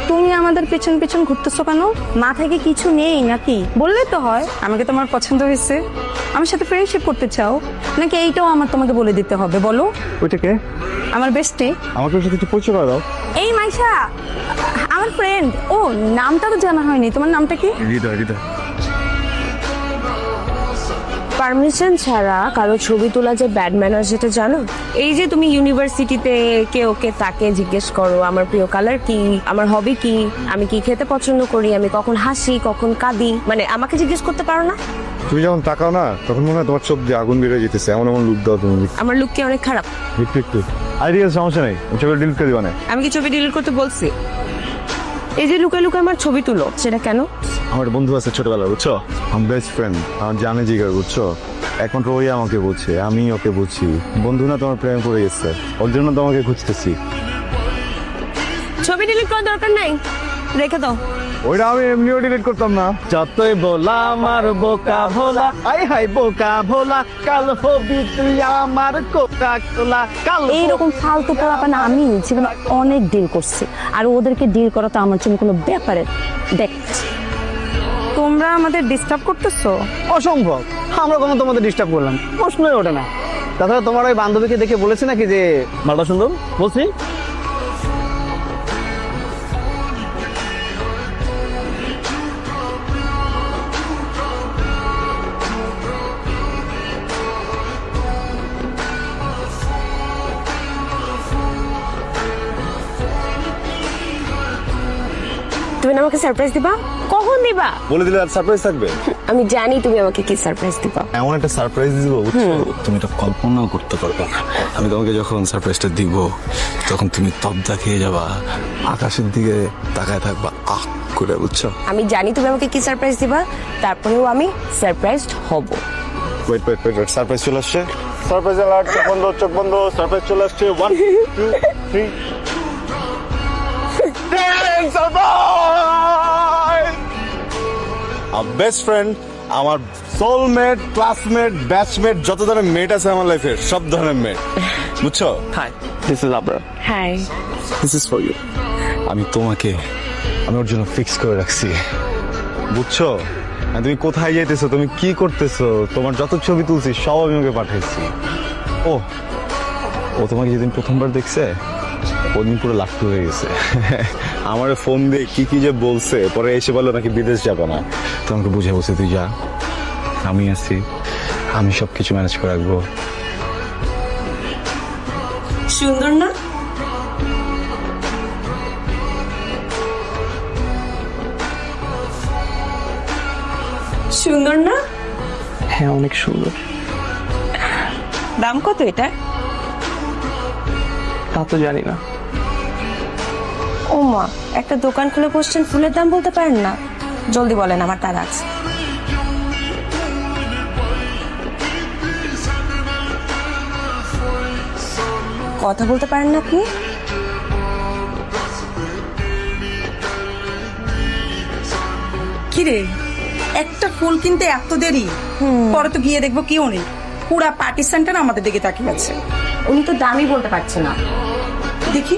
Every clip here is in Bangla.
তুমি আমাদের পেছন পেছন ঘুরতেছো কেন? মাথায় কি কিছু নেই নাকি? বললে তো হয় আমাকে তোমার পছন্দ হয়েছে, আমার সাথে ফ্রেন্ডশিপ করতে চাও, নাকি এইটাও আমার তোমাকে বলে দিতে হবে? বলো। ওইটাকে আমার বেস্টে। আমাকে ওর সাথে একটু পরিচয় করে দাও। এই মাইশা, আমার ফ্রেন্ড। ও, নামটা তো জানা হয়নি, তোমার নামটা কি? হৃদয়। হৃদয় পারমিশন ছাড়া কারো ছবি তোলা যে ব্যাড ম্যানার, যেটা জানো? এই যে তুমি ইউনিভার্সিটিতে কে ওকে তাকে জিজ্ঞেস করো আমার প্রিয় কালার কি, আমার হবি কি, আমি কি খেতে পছন্দ করি, আমি কখন হাসি কখন কাঁদি, মানে আমাকে জিজ্ঞেস করতে পারো না? তুমি যখন তাকাও না তখন মনে হয় তোমার চোখ দিয়ে আগুন বেরিয়ে যেতেছে, এমন এমন লুক দাও তুমি। আমার লুক কি অনেক খারাপ? একটু আইডিয়া সমস্যা নেই, ছবি ডিলিট করে দিবা না। আমি কি ছবি ডিলিট করতে বলছি? এই যে লুকায় লুকায় আমার ছবি তুলো, সেটা কেন? আমার একটা বন্ধু আছে ছোটবেলা, বুঝছো? আমার বেস্ট ফ্রেন্ড, আমার জানে জিগার, বুঝছো? একমাত্র ওই আমাকে বুঝছে, আমি ওকে বুঝছি। বন্ধু না তোমার প্রেমে পড়ে গেছে, ওর জন্য তোমাকে খুঁজতেছি। ছবি ডিলিট করার দরকার নাই, রেখে দাও। ওইটা আমি এমনিও ডিলিট করতাম না। যতই বলা আমার বোকা ভোলা, আই হাই বোকা ভোলা, কাল হবি তুই আমার কোকা কোলা, কাল এইরকম ফালতু পোলাপানা আমি জীবনে অনেক ডিল করছি, আর ওদেরকে ডিল করা তো আমার জন্য কোনো ব্যাপারে। দেখ, তোমরা আমাদের ডিস্টার্ব করতেছো। অসম্ভব, আমরা কোনো তোমাদের ডিস্টার্ব করলাম? প্রশ্নই ওঠে না। তাছাড়া তোমার ওই বান্ধবীকে দেখে বলেছে নাকি যে মালটা সুন্দর? বলছি। তুমি না আমাকে সারপ্রাইজ দিবা? কখন দিবা? বলে দিলে আর সারপ্রাইজ থাকবে? আমি জানি তুমি আমাকে কি সারপ্রাইজ দিবা। এমন একটা সারপ্রাইজ দিব, বুঝছো? তুমি এটা কল্পনাও করতে পারবে না। আমি তোমাকে যখন সারপ্রাইজটা দিব তখন তুমি তবদা খেয়ে যাবা, আকাশের দিকে তাকায় থাকবা আহ করে, বুঝছো? আমি জানি তুমি আমাকে কি সারপ্রাইজ দিবা, তারপরেও আমি সারপ্রাইজড হব। ওয়েট সারপ্রাইজ চলে আসছে। সারপ্রাইজ অ্যালার্ট, চোখ বন্ধ, সারপ্রাইজ চলে আসছে। 1 2 3 সারপ্রাইজ! বেস্ট ফ্রেন্ড, আমার সোলমেট, ক্লাসমেট, ব্যাচমেট, যত ধরনের মেট আছে আমার লাইফের, সব ধরনের মেট, বুঝছো? Hi, this is Abrar. Hi. This is for you. আমি ওর জন্য ফিক্স করে রাখছি, বুঝছো? আর তুমি কোথায় যাইতেছো, তুমি কি করতেছো, তোমার যত ছবি তুলছি সব আমি ওকে পাঠাইছি। ও তোমাকে যেদিন প্রথমবার দেখছে ওদিন পুরো লাট্টু হয়ে গেছে। আমার ফোন দিয়ে কি যে বলছে, পরে এসে বললো নাকি বিদেশ যাবে না। তোমাকে বুঝে বলছে তুই যা, আমি আছি, আমি সবকিছু ম্যানেজ করে রাখবো। সুন্দর না? সুন্দর না? হ্যাঁ, অনেক সুন্দর। দাম কত এটা? তা তো জানি না। ও মা, একটা দোকান খুলে বসছেন, ফুলের দাম বলতে পারেন না? জলদি বলেন, আমার তারা আছে। কথা বলতে পারেন না আপনি? কিরে, একটা ফুল কিনতে এত দেরি? পরে তো গিয়ে দেখবো কেউ নেই, পুরা পার্টি সেন্টার আমাদের দিকে তাকিয়ে আছে। উনি তো দামই বলতে পারছে না। দেখি।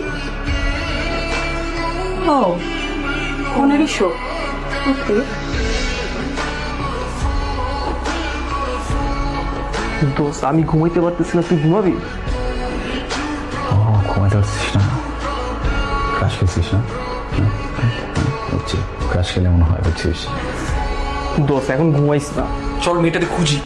ও, 1500। দোস্ত, আমি ঘুমাইতে পারতেছি না, তুই ঘুমাবি? ঘুমাইতে পারছিস না? ক্রাশ খেয়েছিস না? বুঝছি, ক্রাশ খেলে মনে হয়, বুঝছিস? দোস্ত, এখন ঘুমাইস না, চল মেয়েটাকে খুঁজি।